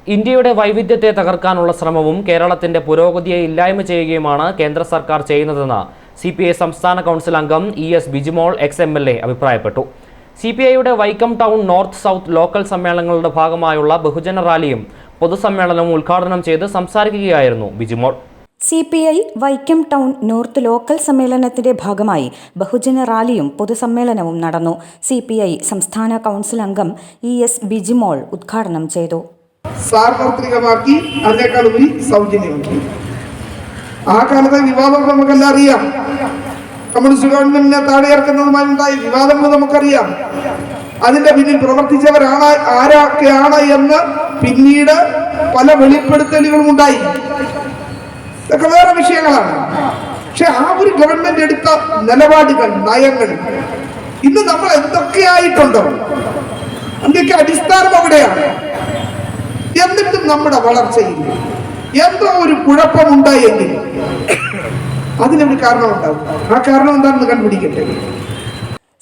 ഇന്ത്യയുടെ വൈവിധ്യത്തെ തകർക്കാനുള്ള ശ്രമവും കേരളത്തിന്റെ പുരോഗതിയെ ഇല്ലായ്മ ചെയ്യുകയുമാണ് കേന്ദ്ര സർക്കാർ ചെയ്യുന്നതെന്ന് CPI സംസ്ഥാന കൗൺസിൽ അംഗം ES ബിജിമോൾ XMLA അഭിപ്രായപ്പെട്ടു. CPIയുടെ Vaikom town north south local സമ്മേളനങ്ങളുടെ ഭാഗമായുള്ള ബഹുജന റാലിയും പൊതുസമ്മേളനവും ഉദ്ഘാടനം ചെയ്ത് സംസാരിക്കുകയായിരുന്നു Bijimol. CPI Vaikom town north local സമ്മേളനത്തിന്റെ ഭാഗമായി ബഹുജന റാലിയും പൊതുസമ്മേളനവും നടന്നു. CPI സംസ്ഥാന കൗൺസിൽ അംഗം ES ബിജിമോൾ ഉദ്ഘാടനം ചെയ്തു. സാർവത്രികമാക്കി അതിനേക്കാളുപരി സൗജന്യമാക്കി. ആ കാലത്തെ വിവാദങ്ങൾ നമുക്കെല്ലാം അറിയാം. കമ്മ്യൂണിസ്റ്റ് ഗവൺമെന്റിനെ താഴെയിറക്കുന്നതുമായി ഉണ്ടായ വിവാദങ്ങൾ നമുക്കറിയാം. അതിന്റെ പിന്നിൽ പ്രവർത്തിച്ചവരാണ് ആരൊക്കെയാണ് എന്ന് പിന്നീട് പല വെളിപ്പെടുത്തലുകളും ഉണ്ടായി. ഇതൊക്കെ വേറെ വിഷയങ്ങളാണ്. പക്ഷെ ആ ഒരു ഗവൺമെന്റ് എടുത്ത നിലപാടുകൾ, നയങ്ങൾ ഇന്ന് നമ്മൾ എന്തൊക്കെയായിട്ടുണ്ടോ അതിന്റെയൊക്കെ അടിസ്ഥാനം അവിടെയാണ്. എന്നിട്ടും നമ്മുടെ വളർച്ചയിൽ എന്തോ ഒരു കുഴപ്പമുണ്ടായെങ്കിൽ അതിനൊരു കാരണമുണ്ടാവും. ആ കാരണം എന്താണെന്ന് കണ്ടുപിടിക്കട്ടെ.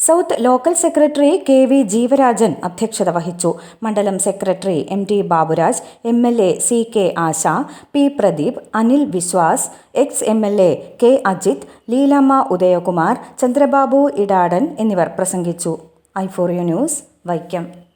South local secretary KV Jeevarajan അധ്യക്ഷത വഹിച്ചു. മണ്ഡലം secretary MT Baburaj, MLA CK Asha, P Pradeep, Anil Viswas, ex-MLA K Ajith, Leelamma Udayakumar, Chandrababu Edadan എന്നിവർ പ്രസംഗിച്ചു. i4U news Vaikom.